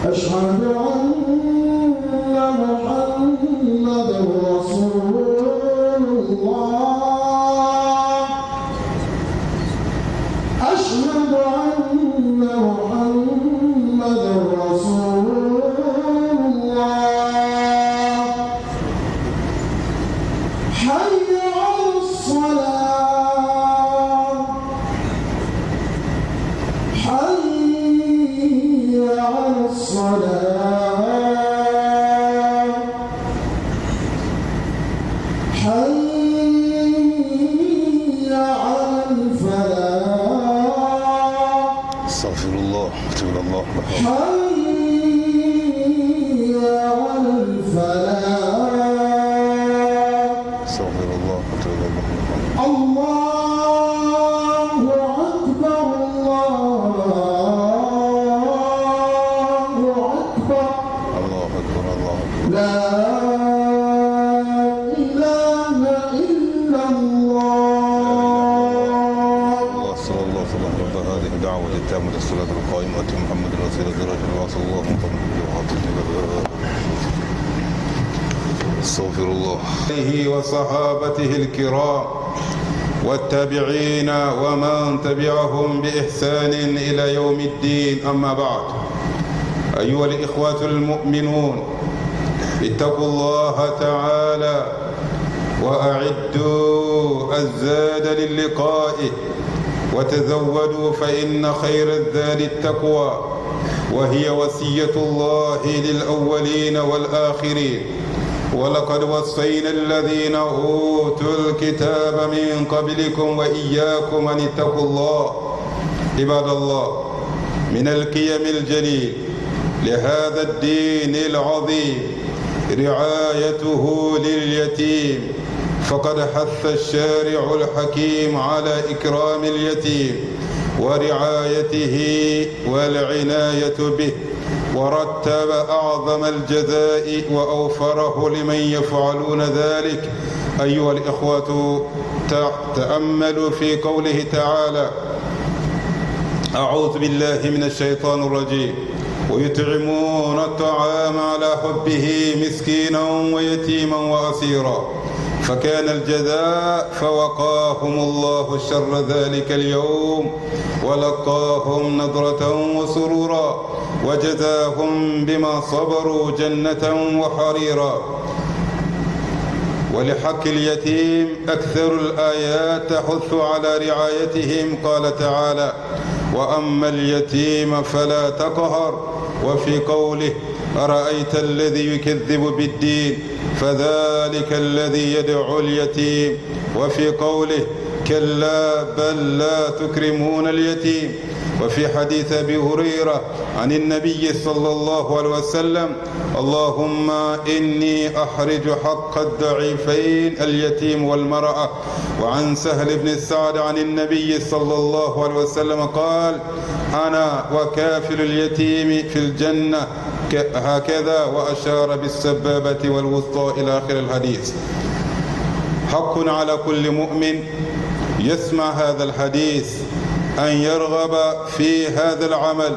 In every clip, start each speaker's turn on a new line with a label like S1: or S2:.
S1: أشهد أن محمد رسول الله. أشهد أن محمد رسول الله. حي على الصلاة. حي على الصلاة. حي على الفلاح.
S2: استغفر الله اتوب الى الله.
S1: حي على الفلاح.
S2: استغفر الله اتوب الى الله.
S1: الله أكبر. الله أكبر.
S2: الله اكبر الله اكبر.
S1: لا إله إلا الله.
S2: صلى الله عليه رب هذه الدعوة التامة الصلاة القائمة محمد رسول الدرجة الواصل اللهم استغفر الله. عليه وصحابته الكرام والتابعين ومن تبعهم بإحسان إلى يوم الدين. أما بعد، أيها الإخوة المؤمنون، اتقوا الله تعالى وأعدوا الزاد للقائه، وتزودوا فإن خير الزاد التقوى، وهي وصية الله للأولين والآخرين. ولقد وصينا الذين أوتوا الكتاب من قبلكم وإياكم أن اتقوا الله. عباد الله، من القيم الجليل لهذا الدين العظيم رعايته لليتيم، فقد حث الشارع الحكيم على إكرام اليتيم ورعايته والعناية به، ورتب أعظم الجزاء وأوفره لمن يفعلون ذلك. أيها الإخوة، تأملوا في قوله تعالى: أعوذ بالله من الشيطان الرجيم: ويطعمون الطعام على حبه مسكينا ويتيما وأسيرا، فكان الجزاء فوقاهم الله شر ذلك اليوم ولقاهم نضرة وسرورا وجزاهم بما صبروا جنة وحريرا. ولحق اليتيم أكثر الآيات تحث على رعايتهم. قال تعالى: وأما اليتيم فلا تقهر. وفي قوله: أرأيت الذي يكذب بالدين فذلك الذي يدعو اليتيم. وفي قوله: كلا بل لا تكرمون اليتيم. وفي حديث أبي هريرة عن النبي صلى الله عليه وسلم: اللهم إني أحرج حق الضعيفين اليتيم والمرأة. وعن سهل بن سعد عن النبي صلى الله عليه وسلم قال: أنا وكافل اليتيم في الجنة هكذا، وأشار بالسبابة والوسطى إلى آخر الحديث. حق على كل مؤمن يسمع هذا الحديث أن يرغب في هذا العمل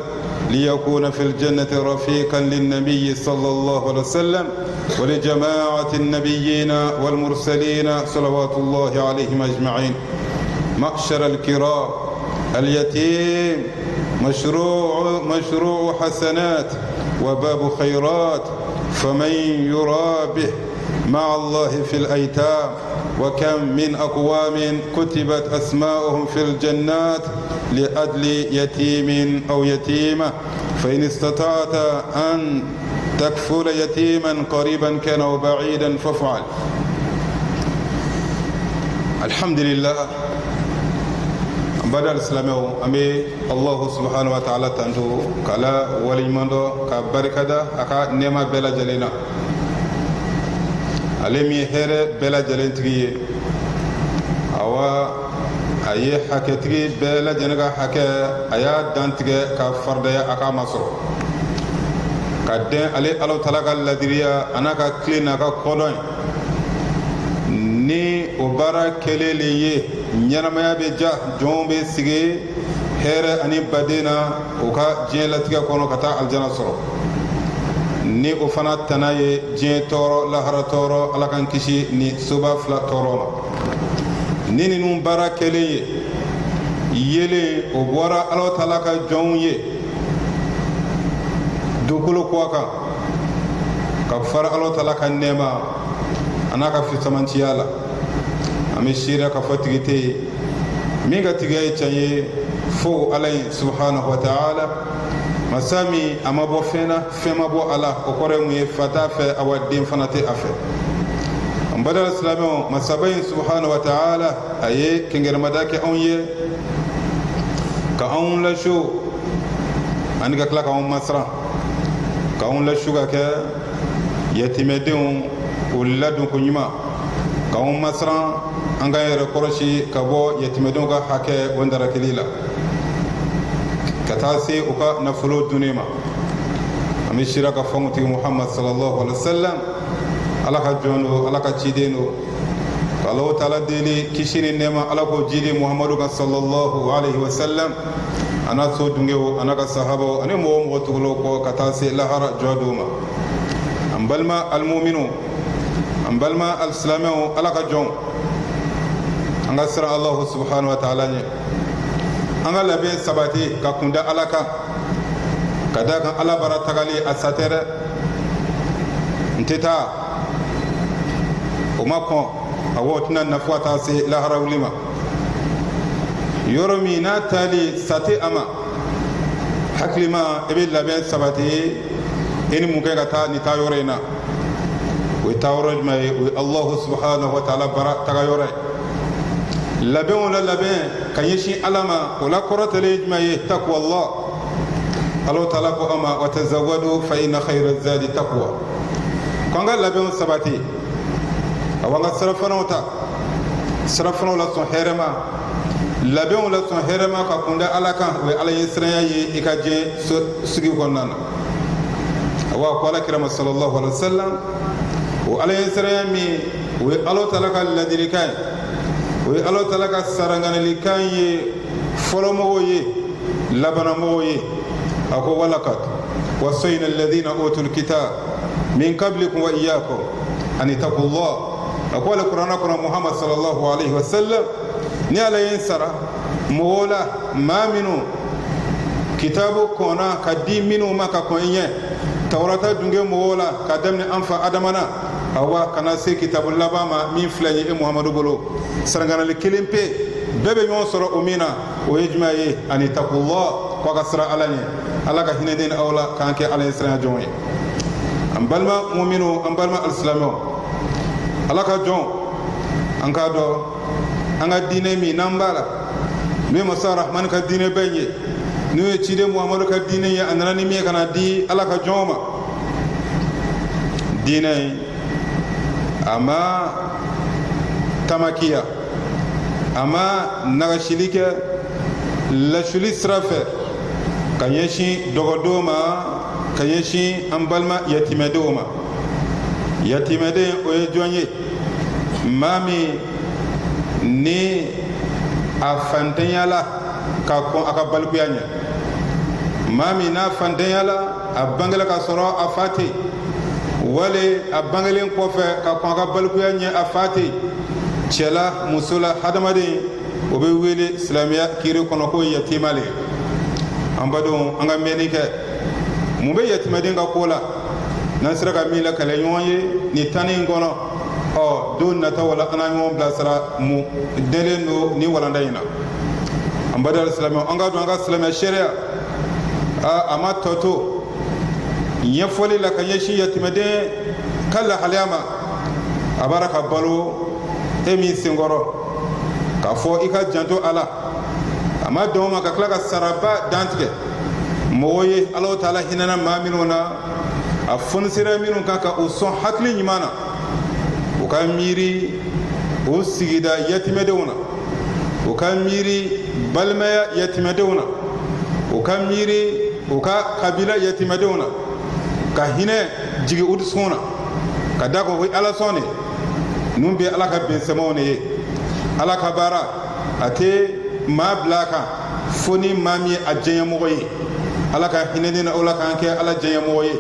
S2: ليكون في الجنة رفيقا للنبي صلى الله عليه وسلم ولجماعة النبيين والمرسلين صلوات الله عليهم أجمعين. معشر الكرام، اليتيم مشروع حسنات وباب خيرات، فمن يرابه مع الله في الأيتام. وكم من أقوام كتبت أسماؤهم في الجنات لأجل يتيم أو يتيمة. فإن استطعت أن تكفل يتيما قريبا كان أو بعيدا فافعل. الحمد لله. بدل الإسلام أمي الله سبحانه وتعالى تنتو كلا ولي مندو كبركة أكا نما بلا جلنا alemi here bela jalentigi awa aye haketigi bela jenega hake aya dantige ka fardaya aka masoro kadden ale alo talaga ladiriya anaka klina ka kodon ni obara kelele ye nyanamaya be ja jombe sige hɛrɛ ani badena u ka diɲɛ latigɛ kɔnɔ ka taa aljana sɔrɔ ni o fana tana ye diɲɛ tɔɔrɔ lahara tɔɔrɔ ala kan kisi ni soba fila tɔɔrɔ ma ni ninnu baara kɛlen ye yelen o bɔra ala taala ka jɔnw ye dugukolo kɔ kan ka fara ala taala ka nɛɛma a n'a ka fisamantiya la an bɛ seereya ka fɔ tigi tɛ yen min ka tigiya ye tiɲɛ ye fo ala ye subhanahu wa ta'ala masa min a ma bɔ fɛn na fɛn ma bɔ a la o kɔrɔ ye mun ye fa t'a fɛ awa den fana tɛ a fɛ an badala silamɛw masaba in subhanahu wa ta'ala a ye kɛnkɛrɛmada kɛ anw ye ka anw laso ani ka tila k'anw masiran k'anw lasu ka kɛ yatimɛdenw o ladon ko ɲuman k'anw masiran an k'an yɛrɛ kɔrɔsi ka bɔ yatimɛdenw ka hakɛ o darakili la ka taa se u ka nafolo dunni ma an bɛ sira ka fɔnkutigi muhammad sallallahu alaihi wa sallam ala ka jɔn don ala ka ciden don ka alahu taala deli kisi ni nɛɛma ala k'o jidi muhammadu kan sallallahu alaihi wa sallam a n'a so dunkew a n'a ka sahabaw ani mɔgɔ mɔgɔ tugulew kɔ ka taa se lahara jɔ dɔw ma an balima alimuminu an balima alisilamɛw ala ka jɔn an ka siran alahu subhanahu wa ta'ala ɲɛ an ka labɛn sabati ka kunda ala kan ka da kan ala bara tagali a sa tɛ dɛ n tɛ taa o ma kɔn awɔ o tɛna nafa taa se lahara wuli ma yɔrɔ min n'a taali sa tɛ a ma hakili ma i bɛ labɛn sabati i ni mun kɛ ka taa nin taa yɔrɔ in na o ye taa yɔrɔ jumɛn ye o ye alahu subhanahu wa ta'ala bara taga yɔrɔ ye labɛnw la labɛn ka ɲɛsin ala ma o la kɔrɔtɛlen ye jumɛn ye takwa allah alahu taala ko an ma wa tazawwadu fa inna khayra zadi taqwa ko an ka labɛnw sabati awɔ an ka sirafanaw ta sirafanaw la sɔn hɛrɛ ma labɛnw la sɔn hɛrɛ ma ka kunda ala kan o ye ala ye siranya ye i ka diɲɛ sigi kɔnɔna na awɔ ko ala kira ma sallallahu alaihi wa sallam o ala ye siranya min o ye alahu taala ka ladilikan ye o ye alahu taala ka saranganilikan ye fɔlɔmɔgɔw ye labanamɔgɔw ye a ko walakat wasayna alladhina utul kitab min qablikum wa iyyakum an ittaqullah a ko alqur'ana kɔnɔ muhammad sallallahu alaihi wa sallam ni ala ye sara mɔgɔw la maa minnu kitabu kɔnna ka di minnu ma ka kɔn i ɲɛ tawrata dunke mɔgɔw la ka daminɛ an fa adama na awa kana se kitabu laban ma min filɛ ye e muhamadu bolo saranganali kelen pe bɛɛ bɛ ɲɔgɔn sɔrɔ o min na o ye jumɛn ye ani takullah k'a ka sira ala ɲɛ ala ka hinɛ den aw la k'an kɛ ala ye siranya jɔn ye an balima muminu an balima alisilamɛw ala ka jɔn an k'a dɔn an ka diinɛ min n'an b'a la n'o ye masa rahmani ka diinɛ bɛɛ ye n'o ye ciden muhamadu ka diinɛ ye a nana ni min ye ka na di ala ka jɔnw ma diinɛ in a ma tamakiya a ma nagasili kɛ lasuli sira fɛ ka ɲɛsin dɔgɔdenw ma ka ɲɛsin an balima yatimɛdenw ma yatimɛden o ye jɔn ye maa min ni a fantanyala ka kɔn a ka balikuya ɲɛ maa min n'a fantanyala a bangela ka sɔrɔ a fa tɛ wale a bangelen kɔfɛ ka kɔn a ka balikuya ɲɛ a fa tɛ cɛ la muso la hadamaden o bɛ wele silamɛya kiri kɔnɔ ko yatima le an badenw an ka mɛnni kɛ mun bɛ yatimɛden ka ko la n'an sera ka min lakale ɲɔgɔn ye nin tanni in kɔnɔ don nataw la an na ɲɔgɔn bilasira mun dɛlen don nin walanda in na an baden silamɛw an ka dɔn an ka silamɛ sariya a ma tɔ to ɲɛfɔli la ka ɲɛsin yatimɛden ka lahalaya ma a b'ala ka balo e min senkɔrɔ k'a fɔ i ka janto a la a ma dɔn o ma ka tila ka saraba dantigɛ mɔgɔw ye alahu taala hinɛna maa minnu na a fonisira minnu kan ka o sɔn hakili ɲuman na u ka miiri o sigida yatimɛdenw na u ka miiri balimaya yatimɛdenw na u ka miiri u ka kabila yatimɛdenw na ka hinɛ jigi u dusukun na ka da kan o ye ala sɔn de ninnu bɛ ala ka bɛnsɛmaw de ye ala ka baara a tɛ maa bila a kan foni mami a jenya moye ala ka hinene na ola kan ke ala jenya moye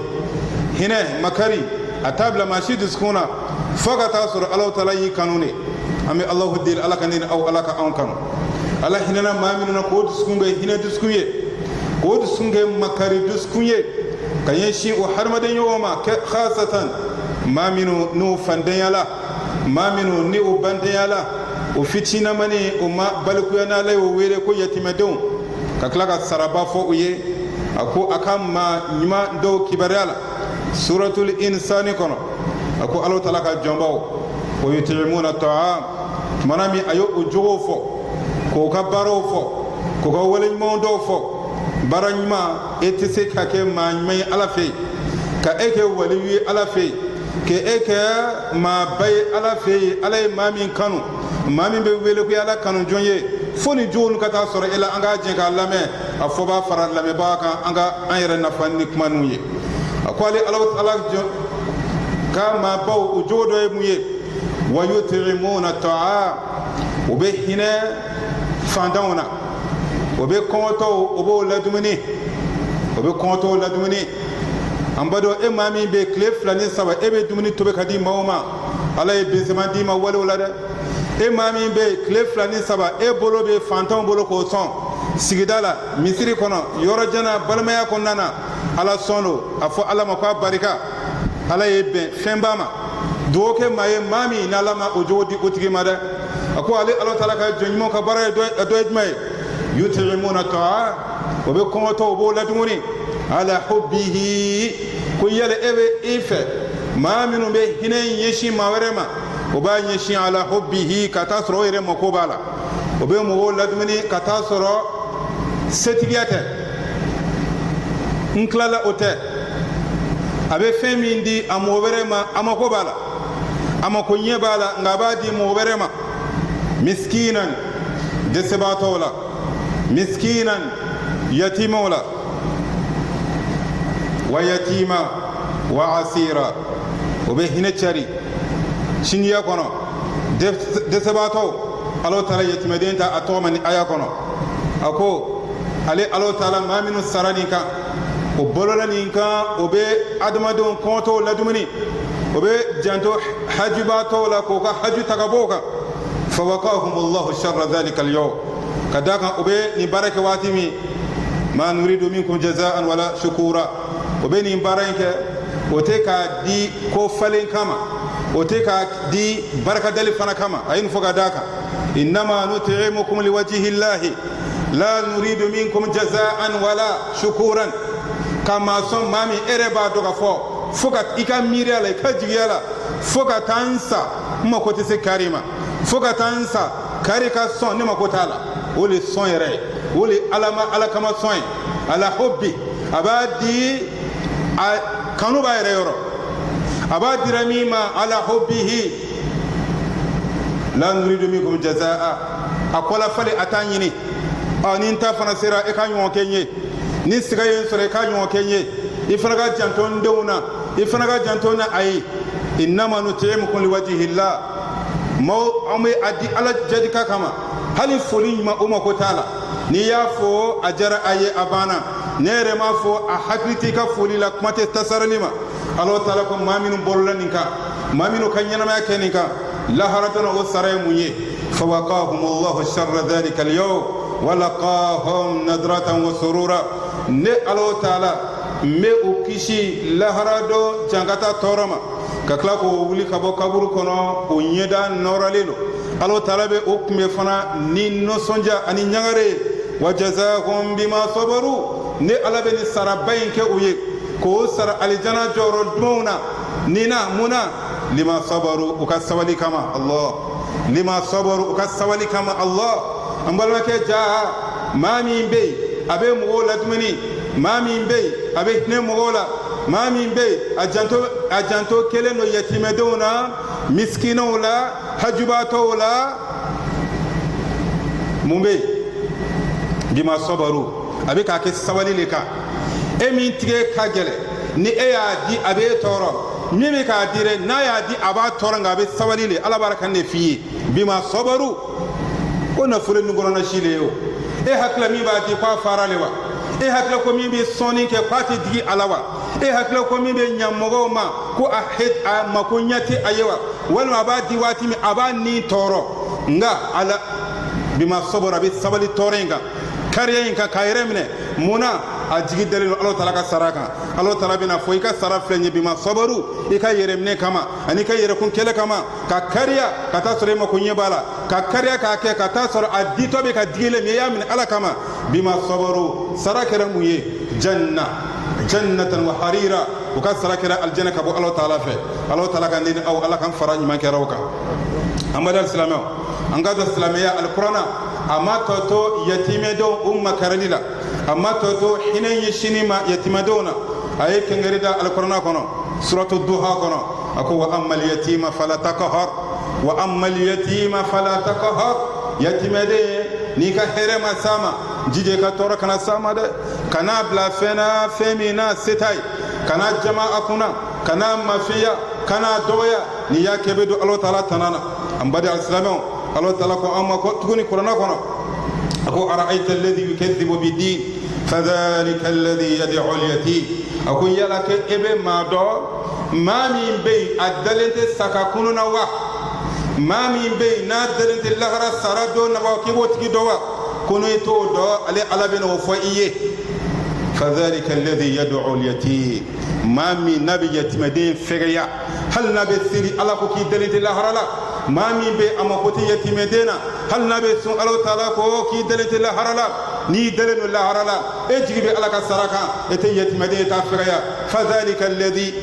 S2: hine makari atabla mashid skuna faga tasur ala taala yi kanune ami allah dil ala kanin aw ala ka an kanu ala hinena mami na ko diskunge hine diskunye ko diskunge makari diskunye kayen shi o harmaden yoma khasatan maminu no fandayala maminu ni o bandayala o fitina mani o ma balkuyana lay o wele ko yatimedon ka klaka saraba fo uye ako akam ma nyima do kibarala suratul insani kono ako Allah taala ka jombaw o yutimuna ta'am manami ayo o jogo fo ko ka baro fo ko ka wele mondo fo baranyma etise ka ke ma nyai ala fe ka eke waliwi ala fe ke eke ma bay ala fe ala mamin kanu mamin be wele ko ala kanu jonye foni jonu kata soro ila anga jenga lame afoba faral lame ba kan anga ayre na fanni kumanuye akwali Allah taala ka ma baw o jodo e muye wa yutimuna ta'a ubehina fandawna obe konto obo ladumini obe konto ladumini ambado e mami be klef flani saba ebe dumini tobe kadi mawma ala e benzema di ma wala wala e mami be klef flani saba e bolo be fantan bolo ko son sigidala misiri kono yoro jana balmaya konnana ala sono afo ala makwa barika ala e be fembama doke maye mami na lama ojodi otigi mada ako ale Allah taala ka jonimo ka bara do edmay yutimuna ta'a wa be konto bo ladumuni ala hubbihi ko yale ebe ife ma minu be hinen yeshi mawarema o ba yeshi ala hubbihi katasro ire makobala o be mo ladumuni katasro setigiyate nklala ote abe femindi amowerema amakobala amakonye bala ngabadi mowerema miskinan desebatola مسكينا يتيما ويتيما وعسيرا وبهنا شري شنيا كنا دسباتو الله تعالى يتيمدين تا أتومن آيا كنا أكو علي الله تعالى ما من السرانيكا وبلولانيكا وبي أدمدون كونتو لدمني وبي جانتو حجباتو لا كوكا حج تكابوكا فوقاهم الله شر ذلك اليوم كذاك أبي نبارك واتمي ما نريد منكم جزاء ولا شكورا أبي نبارك وتكا دي كوفلين كما وتكا دي بركة دل فنا كما أين فقداك إنما نطعمكم لوجه الله لا نريد منكم جزاء ولا شكورا كما صن مامي إربا دوغفو فقط إكا ميريالا إكا جيالا فقط تنسى ما كنت سكاريما فقط تنسى كاريكا صن نما كتالا ولي صن يري ولي على كما صن على حبي أبادي كانوا بايري يورو أبادي رميما على حبه لا نريد منكم جزاء أقول فلي أتانيني نينتا فنسيرا إكا يوكيني نسيكا ينسر إكا يوكيني إفنغا جانتون دونا إفنغا جانتون أي إنما نطعمكم لوجه الله مو أمي أدي على جدك كما هل فلين ما أمك تعالى نيافو أجر أي أبانا نير ما فو أحكيتك فلي لك ما تتصر لما الله تعالى كم ما من بولنيكا ما من كنينا ما كنيكا لا هرتنا وسرى مني فوقاهم الله شر ذلك اليوم ولقاهم نضرة وسرورا ne Allah Ta'ala me ukishi laharado jangata toroma kakla ko wuli kabo kaburu kono o nyeda noralelo Allah Ta'ala be ukme fana ni no sonja ani nyangare wajazahum bima sabaru ne Allah be ni sarabain ke uye ko sara aljana joro duna nina muna lima sabaru ukasawali kama Allah lima sabaru ukasawali kama Allah ambalwa ke jaa mami be abe mogola dumuni mami be abe ne mogola mami be ajanto kele no yatimedona miskino la hajubato la mumbe bima sabaru abe ka ke sawali leka emi tige ka gele ni e ya di abe toro mimi ka dire na ya di aba toro ngabe sawali le ala baraka ne fi bima sabaru ona fure ngoro na shile yo e hakla mi ba di kwa faralewa e hakla ko mi be soni ke kwati digi alawa e hakla ko mi be nyamogo ma ko a het a makunyati ayewa walma ba di wati mi aba ni toro nga ala bima sabara bi sabali torenga kariya in ka kayre mine muna a jigi dalil Allah taala ka saraka Allah taala bina fo ika sarafle ni bima sabaru ika yere mine kama ani ka yere kun kele kama ka kariya ka ta sore ma kunye bala ka kariya ka ke ka ta sore adito be ka digile me ya min ala kama bima sabaru sarakira muye jannatan wa harira uka sarakira aljanna ka bo Allah taala fe Allah taala kan ni aw Allah kan farani man ke rawka amadal islamo anga do islamiya alqur'ana amma toto yatime do umma karanila amma toto hinen yishini ma yatime dona ay kengerida alqur'ana kono suratu duha kono ako wa amma alyatima fala taqhar wa amma alyatima fala taqhar yatime de ni ka herema sama jije ka tora kana sama de kana bla fena femina setai kana jamaa kuna kana mafiya kana doya ni ya kebedo Allah taala tanana ambadi alislamo Allah taala ko amma ko tuguni qur'ana kono ako ara'aita alladhi yukaththibu bid-din fadhalika alladhi yad'u al-yatim ako yala ke ebe mado mami be adalente sakakunu na wa mami be na dalente lahara sarado na wa kibo tigi dowa kono to do ale alabena wo fo iye fadhalika alladhi yad'u al-yatim mami nabi yatimade fegeya hal nabi siri ala ko ki dalente lahara la mami be amakoti yatimedena hal nabe sun Allah taala ko ki dalete la harala ni dalenu la harala e jigibe ala ka saraka ete yatimede ta firaya fadhalika alladhi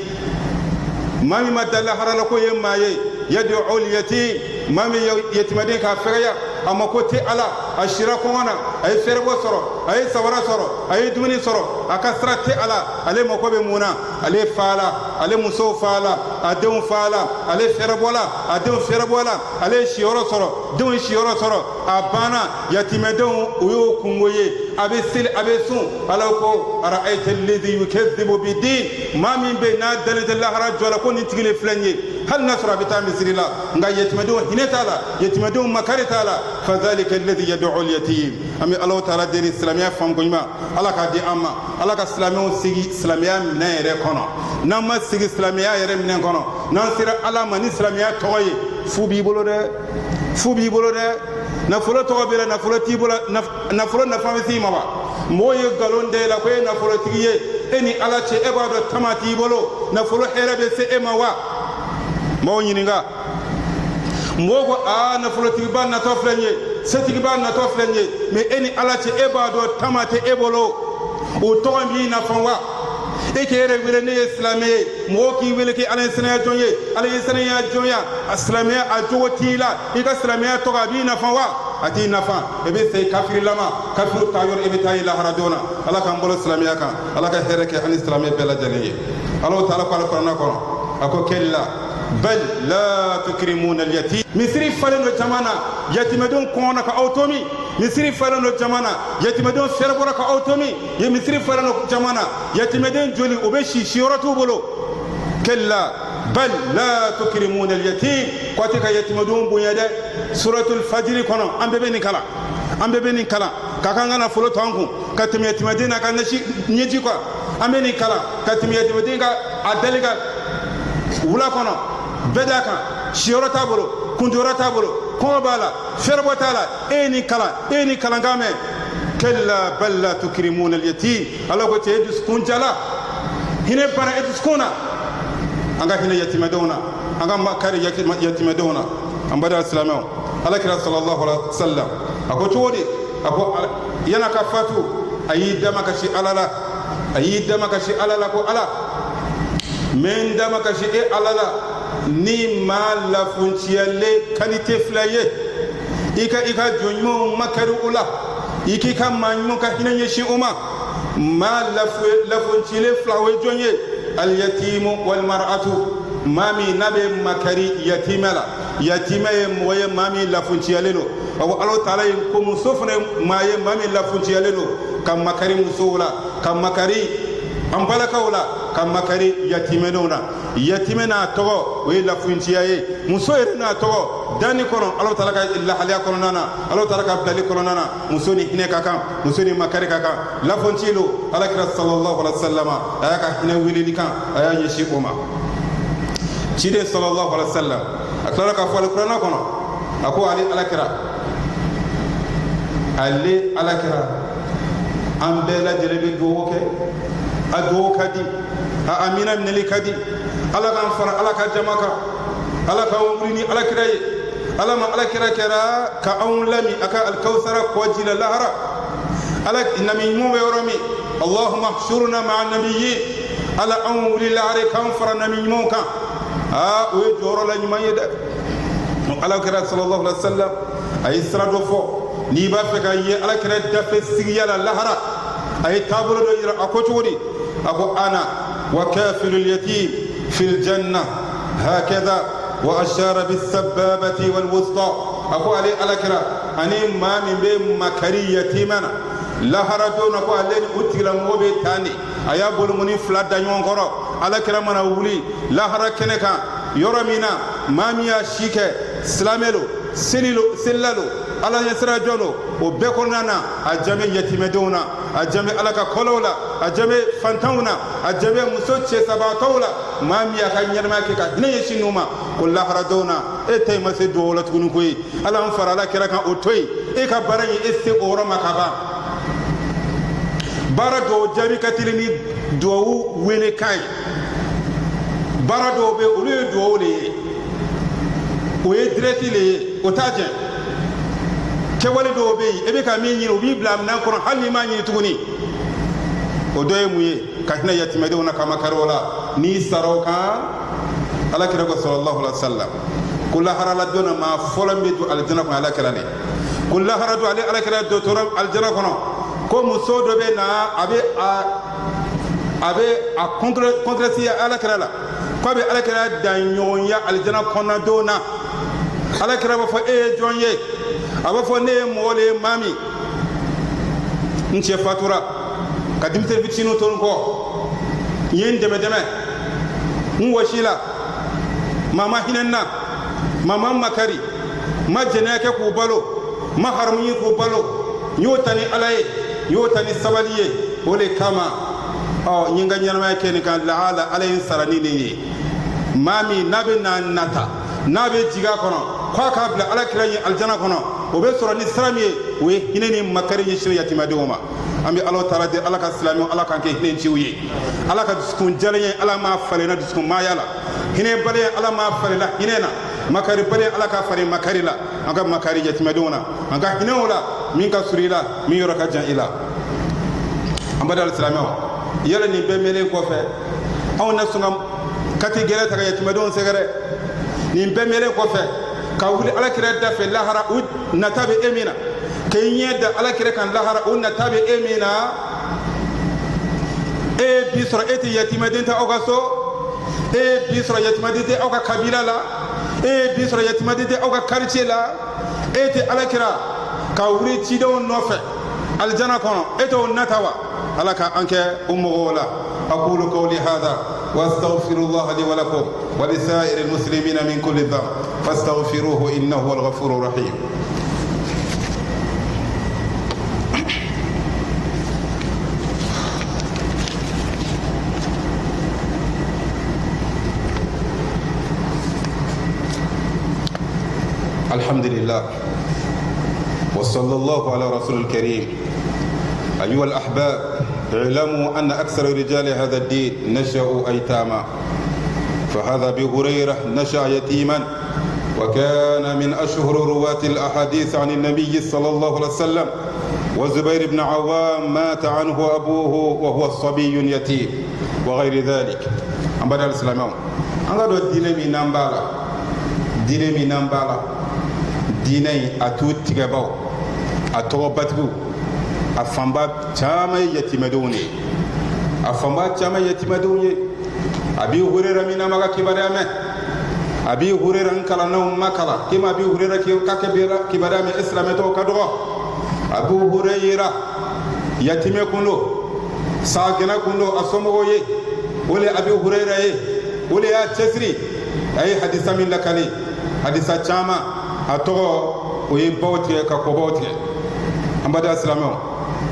S2: mami madalla harala ko yemaye yad'u al-yatim mami yatimede ka firaya amakoti ala ashira ko wana ay ferbo soro ay sawara soro ay dumini soro akasrate ala ale makobe muna ale fala ale muso fala adon fala ale ferbola adon ferbola ale shioro soro don shioro soro abana yatimedon uyo kungoye abe sil abe sun alako ara'aita alladhi yukaththibu bid-din mami be na dalil Allah rajula ko ni tigile flanye hal nasra bitami sirila nga yatimedon hinetala yatimedon makaritala fadhalika alladhi yad'u al-yatim ami Allah taala deri islamia fam goima ala ka di amma ala ka islamio sigi islamia minen yere kono namma sigi islamia yere minen kono nan sira ala man islamia toye fubi bolo de na fulo to bela na fulo tibola na fulo na famisi maba moye galonde la ko na fulo tigiye eni ala che ebado tamati bolo na fulo herabe se emawa mo nyininga mogo a na fulo tigiba na to flenye setigiba na to flenye me eni ala che ebado tamate ebolo o to mi na fanwa e kere wile ne islamé mo ki wile ki ala sene jonye ala sene ya jonya islamé a jotila e ka islamé to ga bi na fanwa ati nafa e be sey kafir lama kafir tayor e be tay la haradona ala kan bolo islamé kan ala ka hereke an islamé bela jaliye Allah taala ko alquran ko ako kella bal la tukrimuna al-yatim misri faleno jamana yatimedon kona ka automi misri faleno jamana yatimedon serbora ka automi ye misri faleno jamana yatimedon joli obeshi shioratu bolo kella bal la tukrimuna al-yatim kwatika yatimedon bunyade suratul fajr kono ambebe ni kala kakanga na fulo tangu katimi yatimedina ka nashi nyeji kwa ameni kala katimi yatimedina adaliga wula kono bedaka shioro tabolo kundura tabolo kobala ferbo tala eni kala ngame kella balla tukrimuna al-yatim ala ko te edus jala hine para edus kuna anga hine yatimedona anga makari yatimedona ambada islamo ala kira sallallahu alaihi wasallam ako todi ako yana kafatu ayida makashi alala ko ala men dama kashi e alala ni ma la funciale qualité flaye ika jonyo makaru ula ikika manyu ka hinanye shi uma ma la funciale flawe jonye al yatim wal mar'atu mami nabe makari yatimala yatimaye moye mami la funciale no aw Allah taala ko musofne maye mami la funciale no kam makari musula kam makari an balakaw la ka makari yatimenw na yatime n'a tɔgɔ o ye lafuntiya ye muso yɛrɛ n'a tɔgɔ danni kɔnɔ Alahu Taala ka lahaliya kɔnɔna na Alahu Taala ka bilali kɔnɔna na muso ni hinɛ ka kan muso ni makari ka kan lafunti lo alakira sallallahu alaihi wasallam a y'a ka hinɛ weleli kan a y'a ɲɛsin o ma ciden sallallahu alaihi wasallam a tilara ka fɔ alikuranɛ kɔnɔ a ko ale alakira an bɛɛ lajɛlen bɛ dugawu kɛ a dugawu ka di a amina minɛli ka di ala k'an fara ala ka jama kan ala k'an wuli ni alakira ye ala ma alakira kɛra ka anw lami a ka alikawusara kɔji la lahara ala nabi ɲuman bɛ yɔrɔ min allahumma hshurna ma'a nabiyyin ala anw wuli lahara k'an fara nabi ɲumanw kan o ye jɔyɔrɔ la ɲuman ye dɛ alakira sallallahu alaihi wasallam a ye sira dɔ fɔ n'i b'a fɛ ka ye alakira dafe sigiya la lahara a ye taabolo dɔ yira a ko cogo di a ko ana wa kafilul yatim fil janna hakadha wa ashara bis sababati wal wusta a ko ale alakira ani maa min bɛ makari yatimana lahara don na ko ale ni o tigilamɔgɔ bɛ tan de a y'a bolomuni fila da ɲɔgɔn kɔrɔ alakira mana wuli lahara kɛnɛ kan yɔrɔ min na maa min y'a si kɛ silamɛ lo selila lo ala ɲɛ sira jɔn lo o bɛɛ kɔnɔna na a jame yatimɛdenw na a jame ala ka kɔlɔw la a jame fantanw na a jame muso cɛsabaatɔw la maa min y'a ka ɲɛnamaya kɛ ka hinɛ ɲɛsin n'u ma ko laharadenw na e ta in ma se duwawu la tuguni koyi ala an fara ala kɛra kan o to yen e ka baara in e se o yɔrɔ ma ka ban baara dɔw jaabi ka teli ni duwawu wele kan ye baara dɔw bɛ olu ye duwawu de ye o ye dirɛti le ye o t'a jɛn kɛwale dɔw bɛ yen e bɛ ka min ɲini o b'i bila minɛn kɔnɔ hali n'i m'a ɲini tuguni o dɔ ye mun ye ka hinɛ yatimɛdenw na ka makari o la n'i sara o kan alakira ko sallallahu alaihi wasallam ko laharala don na maa fɔlɔ min bɛ don alijana kɔnɔ alakira de ko lahara don ale alakira don tora alijana kɔnɔ ko muso dɔ bɛ na a bɛ a kɔntrɛsi alakira la ko a bɛ alakira dan ɲɔgɔnya alijana kɔnɔna don na alakira b'a fɔ e ye jɔn ye a b'a fɔ ne ye mɔgɔ de ye maa min n cɛ fatura ka denmisɛnnin fitininw to n kɔ n ye n dɛmɛ n wɔsi la maa ma hinɛ n na maa ma makari n ma jɛnɛya kɛ k'u balo n ma haramu ɲini k'u balo n y'o ta ni ala ye n y'o ta ni sabali ye o de kama n ye n ka ɲɛnamaya kɛ nin kan lahala ala ye n sara ni nin ye maa min n'a bɛ na nata n'a bɛ jigin a kɔnɔ k'a k'a bila alakira ye alijana kɔnɔ o bɛ sɔrɔ ni sira min ye o ye hinɛ ni makari ɲɛsin yatimɛdenw ma an bɛ Alahu Taala deli ala ka silamɛw ala k'an kɛ hinɛciw ye ala ka dusukun jalen ye ala m'a falenna dusukun maaya la hinɛ bali ye ala m'a falenna hinɛ na makari bali ye ala ka falen makari la an ka makari yatimɛdenw na an ka hinɛw la min ka surun i la min yɔrɔ ka jan i la an bɛ dali silamɛw yala nin bɛɛ mɛnlen kɔfɛ anw na sɔn ka kati gɛrɛ ta ka yatimɛdenw sɛgɛrɛ nin bɛɛ mɛnlen kɔfɛ ka wuli alakira dafe lahara u nata bɛ e min na k'i ɲɛ da alakira kan lahara u nata bɛ e min na e bi sɔrɔ e tɛ yatimɛden tɛ aw ka so e bi sɔrɔ yatimɛden tɛ aw ka kabila la e bi sɔrɔ yatimɛden tɛ aw ka quartier la e tɛ alakira ka wuli cidenw nɔfɛ alijana kɔnɔ e t'o nata wa ala ka an kɛ o mɔgɔw la aqulu qawli hadha واستغفر الله لي ولكم ولسائر المسلمين من كل ذنب فاستغفروه انه هو الغفور الرحيم الحمد لله وصلى الله على رسول الكريم أيها الأحباب اعلموا أن أكثر رجال هذا الدين نشأوا أيتاما فهذا أبي هريرة نشأ يتيما وكان من أشهر رواة الأحاديث عن النبي صلى الله عليه وسلم وزبير بن عوام مات عنه أبوه وهو صبي يتيم وغير ذلك أم بدل السلام أنقذوا الدين من نمبالا ديني أتوت تغباو أتوبتبو أفنبا تاما يتيمدوني أبي هريرة من أمغا كبرامي أبي هريرة نكلا نوم مكلا كما أبي هريرة كبرامي إسلامي تو كدغو أبو هريرة يتيمي كنو sa gena kundo asomo ye wole abi hurayra ye wole ya chesri ay hadisa min lakali hadisa chama ato o ye bawti ka ko bawti ambada islamo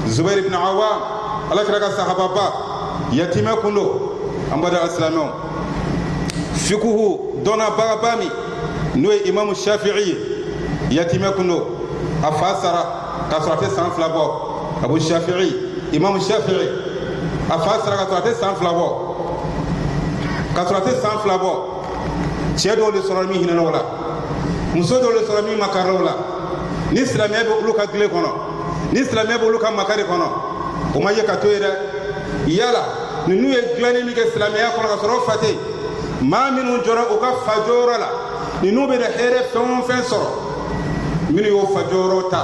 S2: zubair ibn awam alakra ka sahaba ba yatima kundo ambada islamo fikuhu dona bagabami no imam shafi'i yatima kundo afasara ka sorate san flabo abu shafi'i imam shafi'i afasara ka sorate san flabo cɛ dɔw de sɔrɔ min hinɛna o la muso dɔw de sɔrɔ min makarila o la ni silamɛya bɛ olu ka tile kɔnɔ ni silamɛya bɛ olu ka makari kɔnɔ o ma ye ka to ye dɛ yala ninnu ye dilanni min kɛ silamɛya kɔnɔ ka sɔrɔ fa tɛ yen maa minnu jɔra u ka fa jɔyɔrɔ la ninnu bɛ na hɛrɛ fɛn o fɛn sɔrɔ minnu y'o fa jɔyɔrɔ ta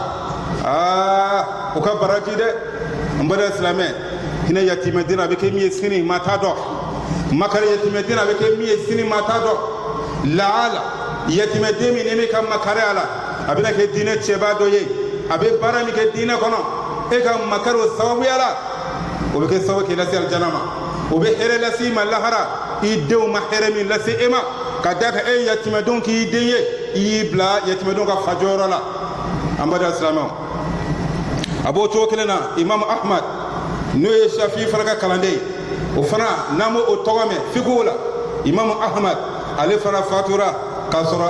S2: u ka baraji dɛ n bada silamɛ hinɛ yatimɛden a bɛ kɛ min ye sini maa t'a dɔn makari yatimɛden a bɛ kɛ min ye sini maa t'a dɔn laala yatimɛden min ni min ka makari a la a bɛna kɛ diinɛ cɛba dɔ ye a bɛ baara min kɛ diinɛ kɔnɔ e ka makari o sababuya la o bɛ kɛ sababu k'i lase alijana ma o bɛ hɛrɛ lase i ma lahara i denw ma hɛrɛ min lase e ma ka da kan e ye yatimɛdenw k'i den ye i y'i bila yatimɛdenw ka fa jɔyɔrɔ la an bada silamɛw a b'o cogo kelen na imam ahmad n'o ye shafi fana ka kalanden ye o fana n'an b'o tɔgɔ mɛn fikihu la imam ahmad ale fana fatura k'a sɔrɔ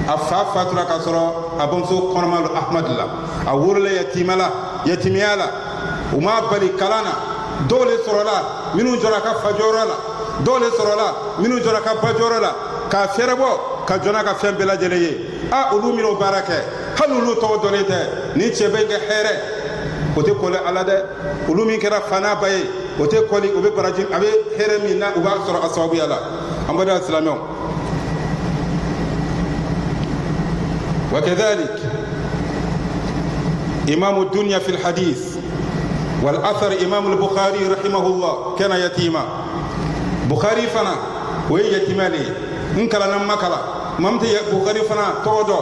S2: a fa fatura k'a sɔrɔ a bamuso kɔnɔma don ahmad la a wolola yatimiya la u ma bali kalan na dɔw le sɔrɔla minnu jɔra a ka fa jɔyɔrɔ la dɔw le sɔrɔla minnu jɔra a ka ba jɔyɔrɔ la k'a fɛrɛ bɔ ka jɔn n'a ka fɛn bɛɛ lajɛlen ye olu minnu baara kɛ hali olu tɔgɔ dɔnnen tɛ ni cɛ bɛ kɛ hɛrɛ o tɛ kɔli ala dɛ olu min kɛra fa n'a ba ye o tɛ kɔli o bɛ baraji a bɛ hɛrɛ min na u b'a sɔrɔ a sababuya la an bada silamɛw وكذلك إمام الدنيا في الحديث والأثر إمام البخاري رحمه الله كان يتيما بخاري فنا وهي يتيمالي إن كلا نما كلا ممت بخاري فنا تودو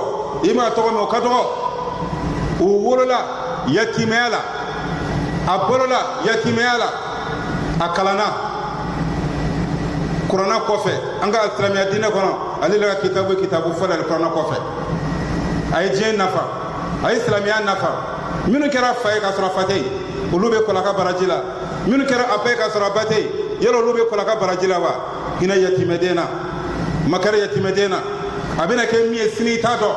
S2: إما تودو كدو ووللا يتيمالا أبوللا يتيمالا أكلنا قرآن كوفي أنك الإسلامية دين كنا علي لك كتاب فلا القرآن كوفي أي جين نفر أي إسلامية نفر منو كرا فاي كسر فتي ولوبي كلا كبرجلا منو كرا أبي كسر باتي يلو لوبي كلا كبرجلا وا هنا يتيمدينا مكر يتيمدينا أبينا كمية سني تادو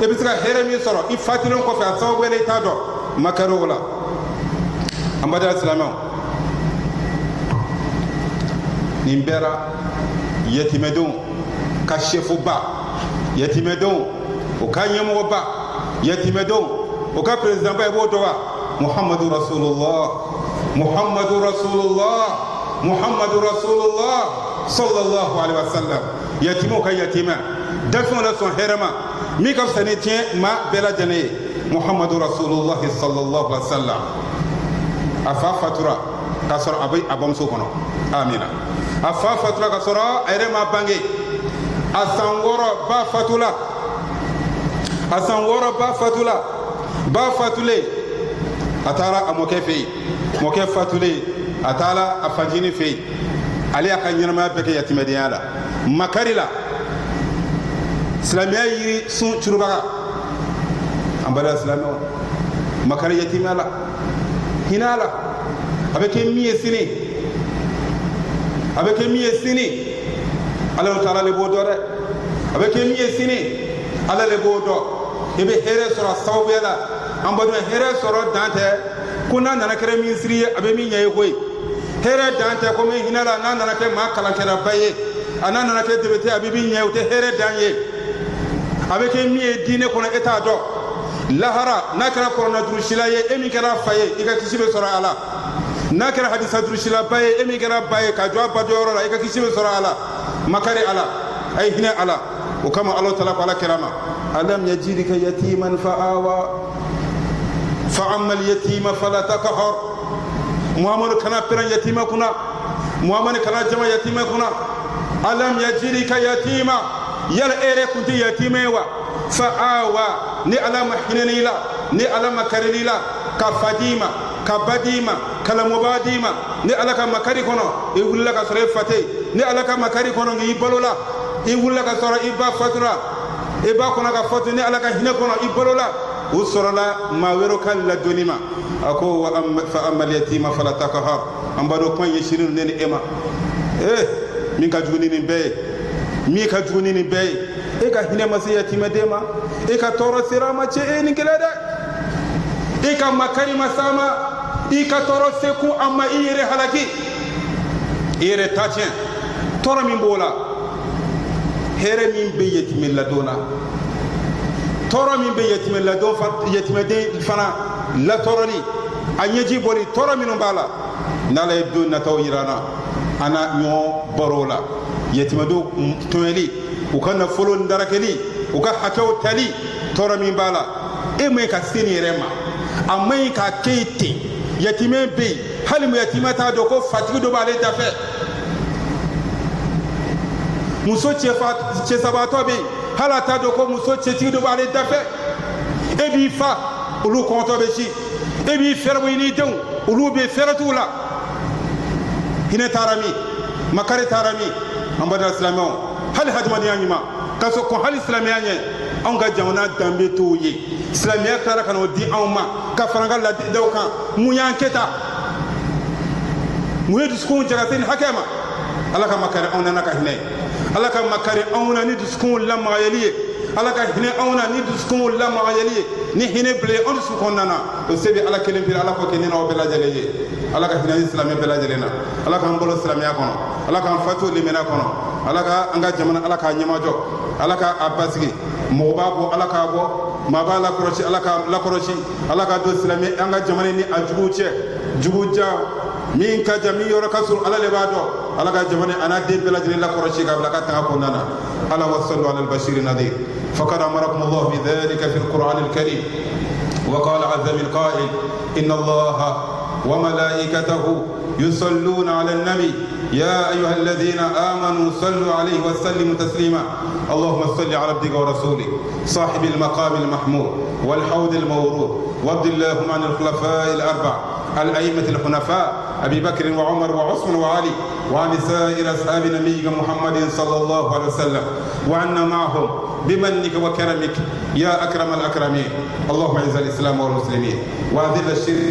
S2: يبصق هرمي صار يفاتلون كوفي أتصور ولا تادو مكر ولا أم بدر الإسلام نيمبرا يتيمدون كشفوبا يتيمدون وكانيموبا يتيمدون وكا بريزيدان باي بودوا محمد رسول الله محمد رسول الله محمد رسول الله صلى الله عليه وسلم يتيمو كا يتيما دفن لسون هرما ميكا سنتين ما بلا جنيه محمد رسول الله صلى الله عليه وسلم أفا فترة كسر أبي أبام سوكنا آمين أفا فترة كسر أيرما بانجي أسانغورا با فتولا أسانغورا با فتولا با فتولي أتارا أموكي في موكي فتولي أتالا أفجيني في علي أكن ينما بك يتمديالا مكاريلا سلامي يري سون تشربا أمبلا سلامي مكاري يتيمالا هنالا أبك مية سني أبك مية سني على تعالى لبودورة أبك مية سني على لبودور يبي هيرة سورة سوبيلا أمبلا هيرة سورة دانته كنا ننكر من سرية أبي مين يهوي هيرة دانته كم هنالا ننكر ما كلام كلا باي أنا ننكر دبته أبي مين يهوي هيرة دانيه أبك مية دينه كنا إتادو lahara nakara korona durushila ye emi kɛra fa ye i ka kisi bɛ sɔrɔ a la n'a kɛra hadisa durushila ba ye emi kɛra ba ye ka jɔ a bajɔyɔrɔ la i ka kisi bɛ sɔrɔ a la makari a la a ye hinɛ a la o kama ala tala ko ala kɛra ma alam yajidika yatiman fa awa fa amma al-yatima fala taqhar muhammadu kana pɛrɛn yatima kunna muhammadu kana jama yatima kunna alam yajidika yatima yala ere kunti yatima wa fa awa ni ala mahinani la ni ala makarini la ka fadima ka badima kala mubadima ni alaka makari kono e wulla ka sore fate ni alaka makari kono ngi balola e wulla ka sore iba fatura e ba kono ka fatu ni alaka hina kono i balola usorola ma wero kan la donima ako wa fa amal yatima fala takhar ambado ko yeshirin neni ema min ka juni ni be mi ka juni ni be e ka hina masi yatima dema e ka toro sirama che e ni gelada e ka makari masama e ka toro seku amma ire halaki ire tachien toro min bola here min be yatima la dona toro min be yetime la don yetime de fana la toroni anyeji boli toro min bala nala do na taw yirana ana nyo barola yetime do toeli u kana folo ndarakeli u ka hakaw tali toro min bala e me ka sini rema amai ka keiti yetime be halimu yetime ta do ko fatigu do bale tafe muso che sabato be hala ta do ko muso chetigi do bale dafe e bi fa ulu konto be ci e bi fermo ni dew ulu be feratula hine tarami makare tarami ambada islamo hal hadmani anyima kaso ko hal islamiya nye on ga jamana dambe to ye islamiya tara kan odi awma ka faranga la dew kan muyan keta muye diskon jagatin hakema alaka makare on naka hine alaka makare awna ni diskon la mayaliye alaka hine awna ni diskon la mayaliye ni hine ble on diskon nana o sebi ala kelen bir ala ko kenina o bela jaleye alaka hine islamé bela jalena alaka mbolo islamiya kono alaka fatu limena kono alaka anga jamana alaka nyama jo alaka abasigi mobabo alaka bo mabala korochi alaka la korochi alaka do islamé anga jamana ni ajubuche jubuja min ka jami yoro kasur ala le bado ala ka jamane ana de bela jini la korochi ka bla ka ta ko nana ala wasallu ala al-bashir nadir faqad amarakum Allah bi dhalika fi al-Qur'an al-Karim wa qala azza min qa'il inna Allah wa malaikatahu yusalluna ala an-nabi ya ayyuha alladhina amanu sallu alayhi wa sallimu taslima اللهم صل على عبدك ورسولك صاحب المقام المحمود والحوض المورود وارض اللهم عن الخلفاء الاربعه الأئمة الحنفاء أبي بكر وعمر وعثمان وعلي وعن سائر أصحاب نبيك محمد صلى الله عليه وسلم وعنا معهم بمنك وكرمك يا أكرم الأكرمين اللهم أعز الإسلام والمسلمين وأذل الشرك